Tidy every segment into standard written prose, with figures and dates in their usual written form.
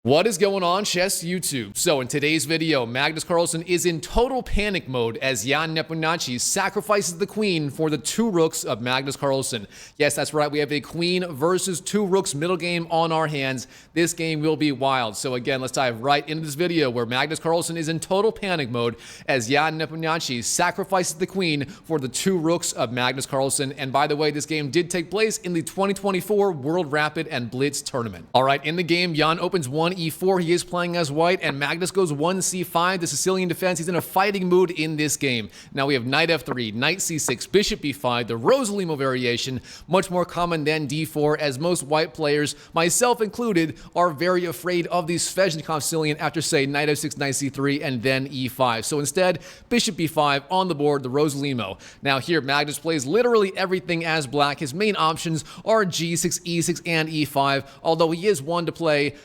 What is going on, Chess YouTube? So in today's video, Magnus Carlsen is in total panic mode as Ian Nepomniachtchi sacrifices the queen for the two rooks of Magnus Carlsen. Yes, that's right, we have a queen versus two rooks middle game on our hands. This game will be wild. So again, let's dive right into this video where Magnus Carlsen is in total panic mode as Ian Nepomniachtchi sacrifices the queen for the two rooks of Magnus Carlsen. And by the way, this game did take place in the 2024 World Rapid and Blitz tournament. All right, in the game, Ian opens one e4, he is playing as white, and Magnus goes 1c5, the Sicilian defense. He's in a fighting mood in this game. Now we have knight f3, knight c6, bishop b5, the Rossolimo variation, much more common than d4, as most white players, myself included, are very afraid of the Sveshnikov Sicilian after, say, knight f6, knight c3, and then e5. So instead, bishop b5 on the board, the Rossolimo. Now here, Magnus plays literally everything as black. His main options are g6, e6, and e5, although he is one to play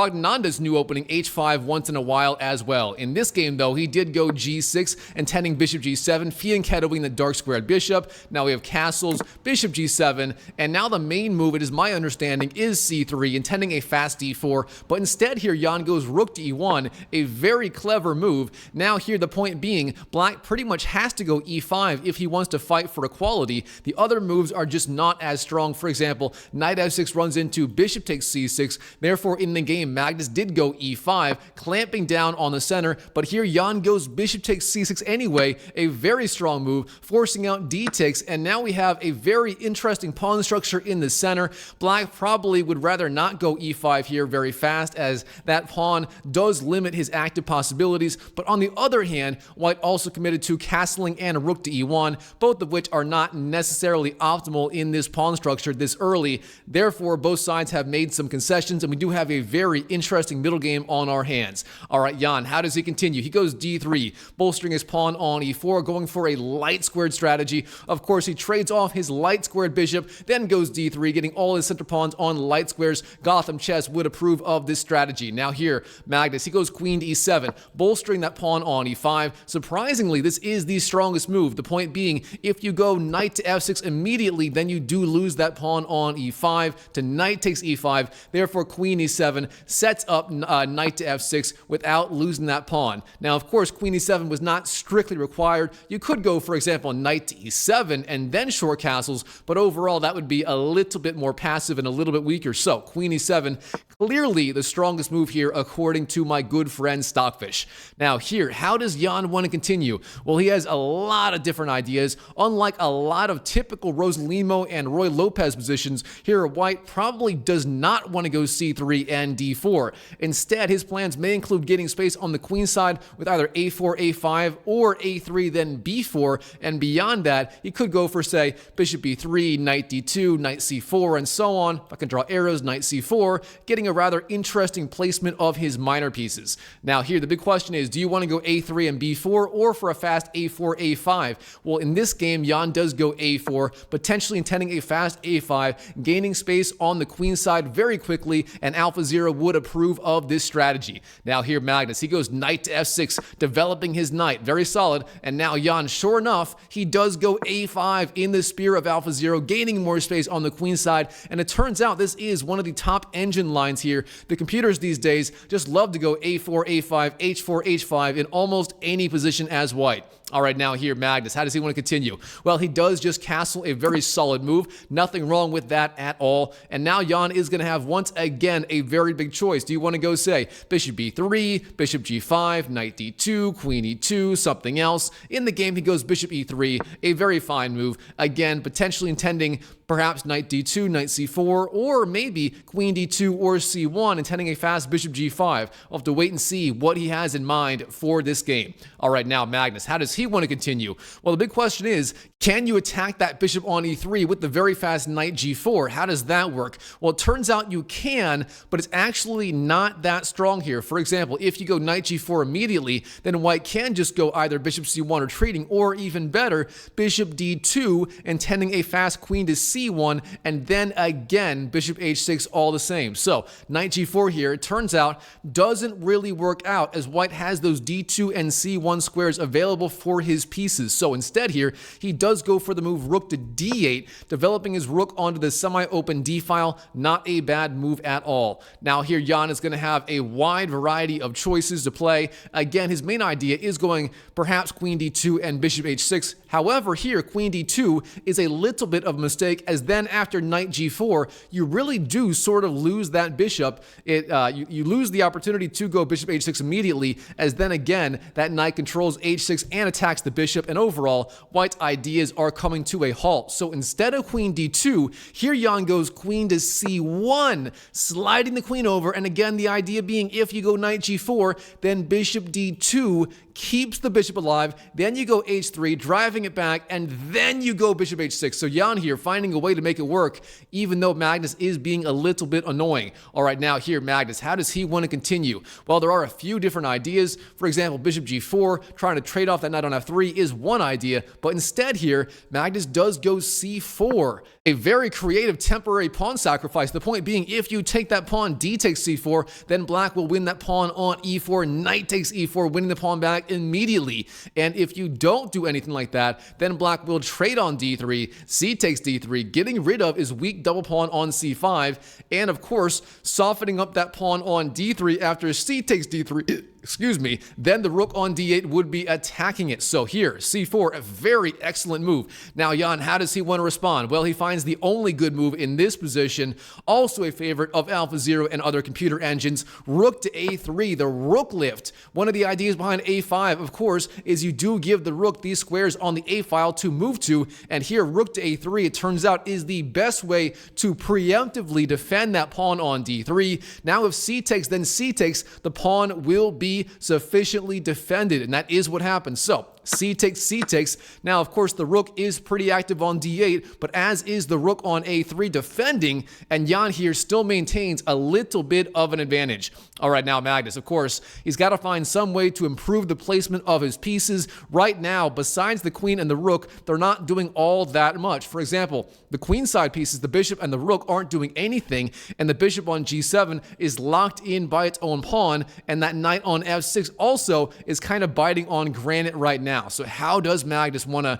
Nanda's new opening h5 once in a while as well. In this game, though, he did go g6, intending bishop g7, fianchettoing the dark squared bishop. Now we have castles, bishop g7, and now the main move, it is my understanding, is c3, intending a fast d4, but instead here, Ian goes rook to e1, a very clever move. Now here, the point being, black pretty much has to go e5 if he wants to fight for equality. The other moves are just not as strong. For example, knight f6 runs into bishop takes c6, therefore in the game, Magnus did go e5, clamping down on the center, but here Ian goes bishop takes c6 anyway, a very strong move, forcing out d takes, and now we have a very interesting pawn structure in the center. Black probably would rather not go e5 here very fast, as that pawn does limit his active possibilities, but on the other hand, white also committed to castling and rook to e1, both of which are not necessarily optimal in this pawn structure this early. Therefore, both sides have made some concessions, and we do have a very interesting middle game on our hands. All right, Ian, how does he continue? He goes d3, bolstering his pawn on e4, going for a light squared strategy. Of course, he trades off his light squared bishop, then goes d3, getting all his center pawns on light squares. Gotham Chess would approve of this strategy. Now here, Magnus, he goes queen to e7, bolstering that pawn on e5. Surprisingly, this is the strongest move. The point being, if you go knight to f6 immediately, then you do lose that pawn on e5 to knight takes e5. Therefore, queen e7 sets up knight to f6 without losing that pawn. Now, of course, queen e7 was not strictly required. You could go, for example, knight to e7 and then short castles, but overall that would be a little bit more passive and a little bit weaker. So queen e7, clearly the strongest move here according to my good friend Stockfish. Now here, how does Ian want to continue? Well, he has a lot of different ideas. Unlike a lot of typical Rossolimo and Ruy Lopez positions, here white probably does not want to go c3 and d4. Instead, his plans may include getting space on the queen side with either a4, a5, or a3, then b4, and beyond that, he could go for, say, bishop b3, knight d2, knight c4, and so on. If I can draw arrows, knight c4, getting a rather interesting placement of his minor pieces. Now here, the big question is, do you want to go a3 and b4, or for a fast a4, a5? Well, in this game, Ian does go a4, potentially intending a fast a5, gaining space on the queen side very quickly, and AlphaZero would approve of this strategy. Now here, Magnus, he goes knight to f6, developing his knight, very solid, and now Ian, sure enough, he does go a5 in the spear of AlphaZero, gaining more space on the queen side, and it turns out this is one of the top engine lines here. The computers these days just love to go a4, a5, h4, h5 in almost any position as white. All right, now here, Magnus, how does he want to continue? Well, he does just castle, a very solid move. Nothing wrong with that at all. And now Ian is going to have, once again, a very big choice. Do you want to go, say, bishop b3, bishop g5, knight d2, queen e2, something else? In the game, he goes bishop e3, a very fine move. Again, potentially intending perhaps knight d2, knight c4, or maybe queen d2 or c1, intending a fast bishop g5. We'll have to wait and see what he has in mind for this game. All right, now, Magnus, how does he want to continue? Well, the big question is, can you attack that bishop on e3 with the very fast knight g4? How does that work? Well, it turns out you can, but it's actually not that strong here. For example, if you go knight g4 immediately, then white can just go either bishop c1 retreating, or even better, bishop d2, intending a fast queen to c1, and then again, bishop h6, all the same. So, knight g4 here, it turns out, doesn't really work out, as white has those d2 and c1 squares available for for his pieces. So instead here, he does go for the move rook to d8, developing his rook onto the semi-open d file. Not a bad move at all. Now here, Jan is going to have a wide variety of choices to play. Again, his main idea is going perhaps queen d2 and bishop h6. However, here, queen d2 is a little bit of a mistake, as then after knight g4, you really do sort of lose that bishop. You lose the opportunity to go bishop h6 immediately, as then again, that knight controls h6 and attacks the bishop, and overall, white's ideas are coming to a halt. So instead of queen d2, here Jan goes queen to c1, sliding the queen over, and again, the idea being if you go knight g4, then bishop d2 keeps the bishop alive, then you go h3, driving it back, and then you go bishop h6. So Jan here finding a way to make it work, even though Magnus is being a little bit annoying. All right, now here, Magnus, how does he want to continue? Well, there are a few different ideas. For example, bishop g4, trying to trade off that knight on f3 is one idea, but instead here, Magnus does go c4. A very creative temporary pawn sacrifice. The point being, if you take that pawn, d takes c4, then black will win that pawn on e4, knight takes e4, winning the pawn back immediately. And if you don't do anything like that, then black will trade on d3, c takes d3, getting rid of his weak double pawn on c5, and of course, softening up that pawn on d3 after c takes d3. Excuse me, then the rook on d8 would be attacking it. So here, c4, a very excellent move. Now, Jan, how does he want to respond? Well, he finds the only good move in this position, also a favorite of AlphaZero and other computer engines, rook to a3, the rook lift. One of the ideas behind a5, of course, is you do give the rook these squares on the a file to move to, and here, rook to a3, it turns out, is the best way to preemptively defend that pawn on d3. Now, if c takes, then c takes, the pawn will be sufficiently defended, and that is what happens. So c takes, c takes. Now, of course, the rook is pretty active on d8, but as is the rook on a3 defending, and Jan here still maintains a little bit of an advantage. All right, now Magnus, of course, he's got to find some way to improve the placement of his pieces. Right now, besides the queen and the rook, they're not doing all that much. For example, the queenside pieces, the bishop and the rook, aren't doing anything, and the bishop on g7 is locked in by its own pawn, and that knight on f6 also is kind of biting on granite right now. So how does Magnus want to,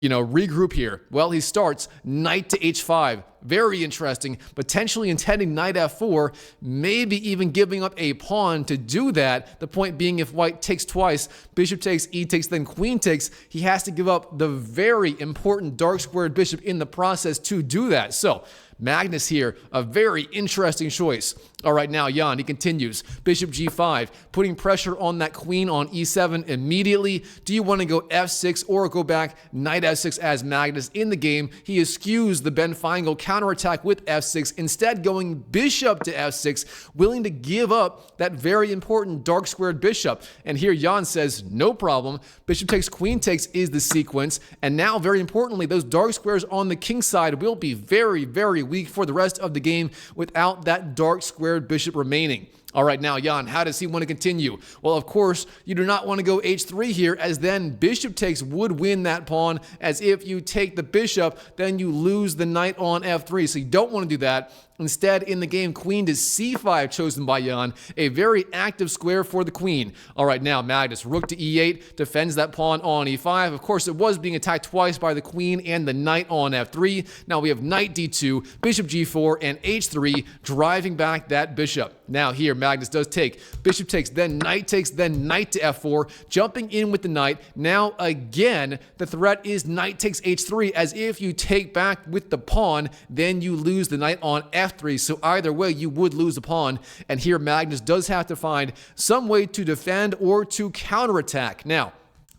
regroup here? Well, he starts knight to h5. Very interesting. Potentially intending knight f4, maybe even giving up a pawn to do that. The point being, if white takes twice, bishop takes, e takes, then queen takes, he has to give up the very important dark squared bishop in the process to do that. So Magnus here, a very interesting choice. All right, now Jan, he continues. Bishop g5, putting pressure on that queen on e7 immediately. Do you want to go f6 or go back knight f6 as Magnus in the game? He eschews the Benfeingal counterattack with f6, instead going bishop to f6, willing to give up that very important dark squared bishop. And here Jan says, no problem. Bishop takes, queen takes is the sequence. And now, very importantly, those dark squares on the king side will be very, very weak for the rest of the game without that dark squared bishop remaining. All right, now Jan, how does he want to continue? Well, of course, you do not want to go h3 here, as then bishop takes would win that pawn, as if you take the bishop, then you lose the knight on f3. So you don't want to do that. Instead, in the game, queen to c5 chosen by Jan, a very active square for the queen. All right, now Magnus, rook to e8, defends that pawn on e5. Of course, it was being attacked twice by the queen and the knight on f3. Now we have knight d2, bishop g4, and h3, driving back that bishop. Now here, Magnus does take. Bishop takes, then knight takes, then knight to f4, jumping in with the knight. Now again, the threat is knight takes h3, as if you take back with the pawn, then you lose the knight on f3. So either way, you would lose a pawn. And here, Magnus does have to find some way to defend or to counterattack. Now,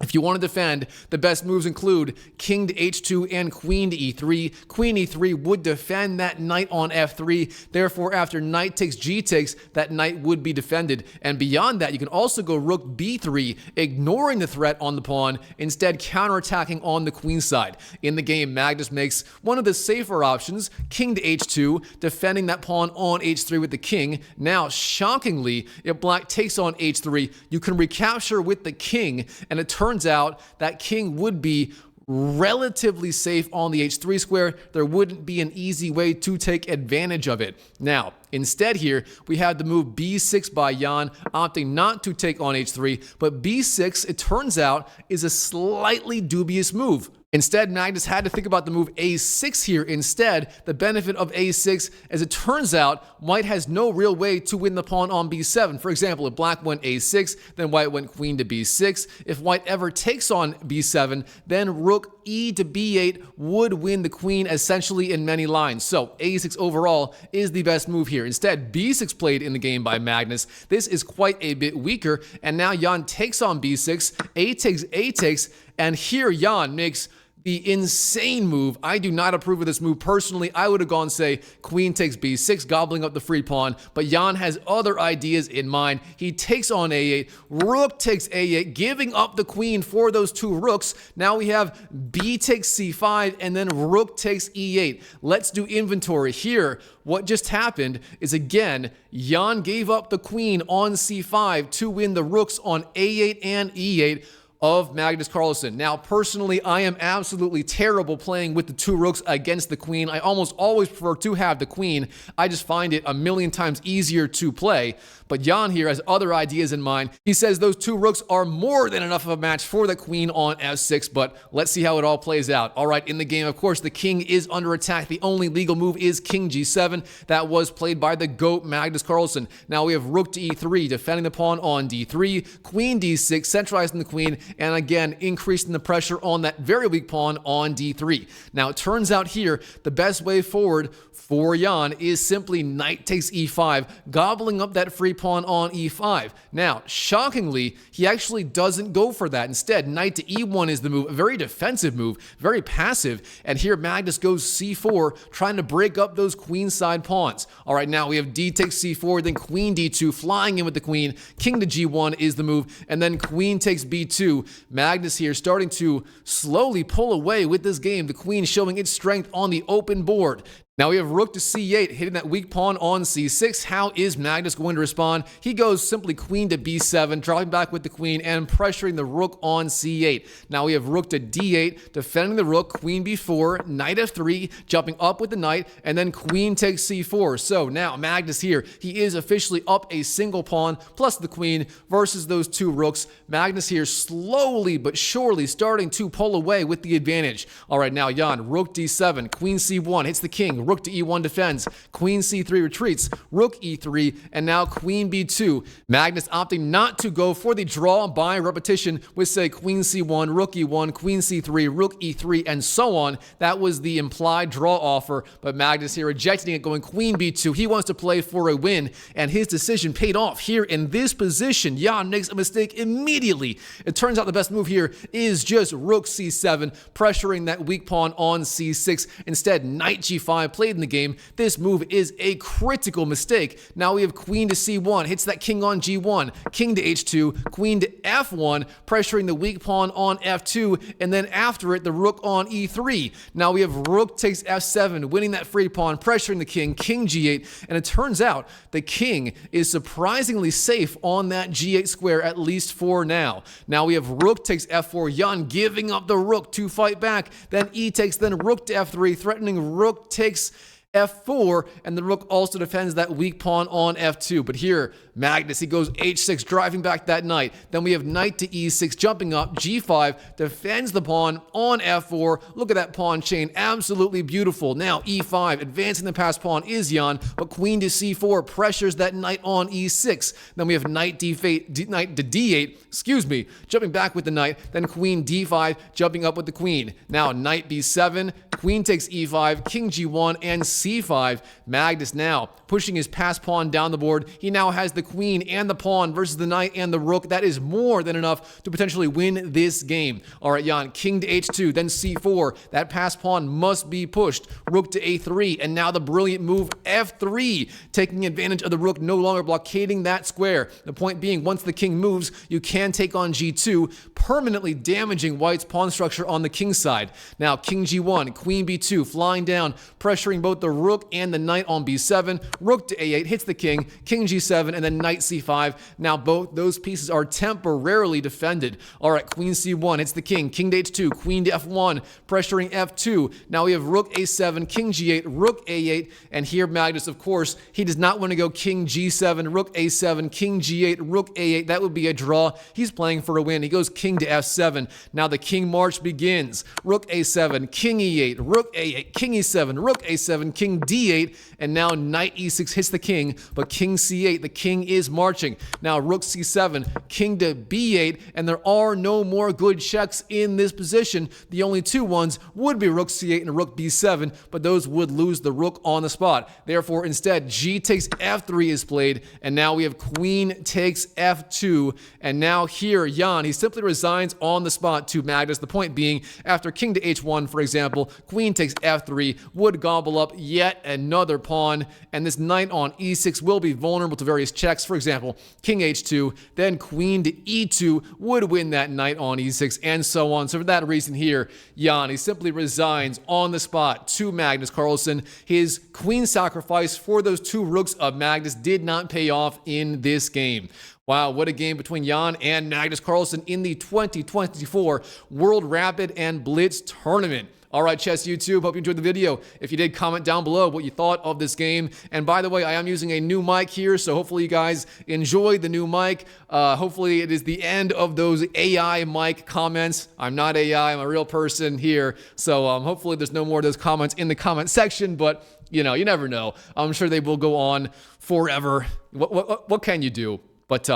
if you want to defend, the best moves include king to h2 and queen to e3. Queen e3 would defend that knight on f3. Therefore, after knight takes, g takes, that knight would be defended. And beyond that, you can also go rook b3, ignoring the threat on the pawn, instead counterattacking on the queen side. In the game, Magnus makes one of the safer options, king to h2, defending that pawn on h3 with the king. Now, shockingly, if black takes on h3, you can recapture with the king, and it turns out that king would be relatively safe on the h3 square. There wouldn't be an easy way to take advantage of it. Now, instead here, we have the move b6 by Jan, opting not to take on h3, but b6, it turns out, is a slightly dubious move. Instead, Magnus had to think about the move a6 here instead. The benefit of a6, as it turns out, white has no real way to win the pawn on b7. For example, if black went a6, then white went queen to b6. If white ever takes on b7, then rook e to b8 would win the queen essentially in many lines. So a6 overall is the best move here. Instead, b6 played in the game by Magnus. This is quite a bit weaker, and now Jan takes on b6, a takes, and here Jan makes the insane move. I do not approve of this move personally. I would have gone, say, queen takes b6, gobbling up the free pawn, but Jan has other ideas in mind. He takes on a8, rook takes a8, giving up the queen for those two rooks. Now we have b takes c5, and then rook takes e8. Let's do inventory here. What just happened is, again, Jan gave up the queen on c5 to win the rooks on a8 and e8 of Magnus Carlsen. Now, personally, I am absolutely terrible playing with the two rooks against the queen. I almost always prefer to have the queen. I just find it a million times easier to play. But Jan here has other ideas in mind. He says those two rooks are more than enough of a match for the queen on f6, but let's see how it all plays out. All right, in the game, of course, the king is under attack. The only legal move is king g7. That was played by the GOAT Magnus Carlsen. Now we have rook to e3, defending the pawn on d3, queen d6, centralizing the queen, and again, increasing the pressure on that very weak pawn on d3. Now, it turns out here, the best way forward for Jan is simply knight takes e5, gobbling up that free pawn on e5. Now, shockingly, he actually doesn't go for that. Instead, knight to e1 is the move, a very defensive move, very passive, and here Magnus goes c4, trying to break up those queenside pawns. All right, now we have d takes c4, then queen d2, flying in with the queen, king to g1 is the move, and then queen takes b2. Magnus here starting to slowly pull away with this game, the queen showing its strength on the open board. Now we have rook to c8, hitting that weak pawn on c6. How is Magnus going to respond? He goes simply queen to b7, dropping back with the queen and pressuring the rook on c8. Now we have rook to d8, defending the rook, queen b4, knight f3, jumping up with the knight, and then queen takes c4. So now Magnus here, he is officially up a single pawn plus the queen versus those two rooks. Magnus here slowly but surely starting to pull away with the advantage. All right, now Jan, rook d7, queen c1, hits the king, rook to e1 defends, queen c3 retreats, rook e3, and now queen b2. Magnus opting not to go for the draw by repetition with, say, queen c1, rook e1, queen c3, rook e3, and so on. That was the implied draw offer, but Magnus here rejecting it, going queen b2. He wants to play for a win, and his decision paid off here in this position. Jan makes a mistake immediately. It turns out the best move here is just rook c7, pressuring that weak pawn on c6. Instead, knight g5 played in the game. This move is a critical mistake. Now we have queen to c1, hits that king on g1, king to h2, queen to f1, pressuring the weak pawn on f2, and then after it, the rook on e3. Now we have rook takes f7, winning that free pawn, pressuring the king, king g8, and it turns out the king is surprisingly safe on that g8 square, at least for now. Now we have rook takes f4, Jan giving up the rook to fight back, then e takes, then rook to f3, threatening rook takes f4, and the rook also defends that weak pawn on f2. But here, Magnus, he goes h6, driving back that knight. Then we have knight to e6, jumping up, g5, defends the pawn on f4. Look at that pawn chain, absolutely beautiful. Now e5, advancing the passed pawn is Jan, but queen to c4 pressures that knight on e6. Then we have knight to d8, jumping back with the knight. Then queen d5, jumping up with the queen. Now knight b7, queen takes e5, king g1, and c5. Magnus now pushing his passed pawn down the board. He now has the queen and the pawn versus the knight and the rook. That is more than enough to potentially win this game. All right, Jan, king to h2, then c4. That passed pawn must be pushed. Rook to a3, and now the brilliant move f3, taking advantage of the rook no longer blockading that square. The point being, once the king moves, you can take on g2, permanently damaging white's pawn structure on the king side. Now, king g1, queen b2, flying down, pressuring both the rook and the knight on b7. Rook to a8, hits the king, king g7, and then then knight c5. Now both those pieces are temporarily defended. All right, queen c1 hits the king, king to h2, queen to f1, pressuring f2. Now we have rook a7, king g8, rook a8, and here Magnus, of course, he does not want to go king g7, rook a7, king g8, rook a8. That would be a draw. He's playing for a win. He goes king to f7. Now the king march begins. Rook a7, king e8, rook a8, king e7, rook a7, king d8, and now knight e6 hits the king, but king c8, the king is marching. Now rook c7, king to b8, and there are no more good checks in this position. The only two ones would be rook c8 and rook b7, but those would lose the rook on the spot. Therefore, instead, g takes f3 is played, and now we have queen takes f2, and now here, Jan, he simply resigns on the spot to Magnus. The point being, after king to h1, for example, queen takes f3 would gobble up yet another pawn, and this knight on e6 will be vulnerable to various checks. For example, king h2, then queen to e2 would win that knight on e6, and so on. So for that reason here, Jan, he simply resigns on the spot to Magnus Carlsen. His queen sacrifice for those two rooks of Magnus did not pay off in this game. Wow, what a game between Jan and Magnus Carlsen in the 2024 World Rapid and Blitz Tournament. All right, Chess YouTube, hope you enjoyed the video. If you did, comment down below what you thought of this game. And by the way, I am using a new mic here, so hopefully you guys enjoyed the new mic. Hopefully it is the end of those AI mic comments. I'm not AI, I'm a real person here. So hopefully there's no more of those comments in the comment section, but you know, you never know. I'm sure they will go on forever. What can you do? But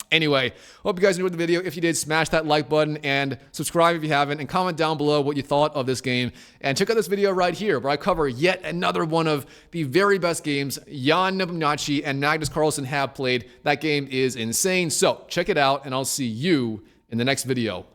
anyway, hope you guys enjoyed the video. If you did, smash that like button and subscribe if you haven't, and comment down below what you thought of this game. And check out this video right here where I cover yet another one of the very best games Ian Nepomniachtchi and Magnus Carlsen have played. That game is insane. So check it out, and I'll see you in the next video.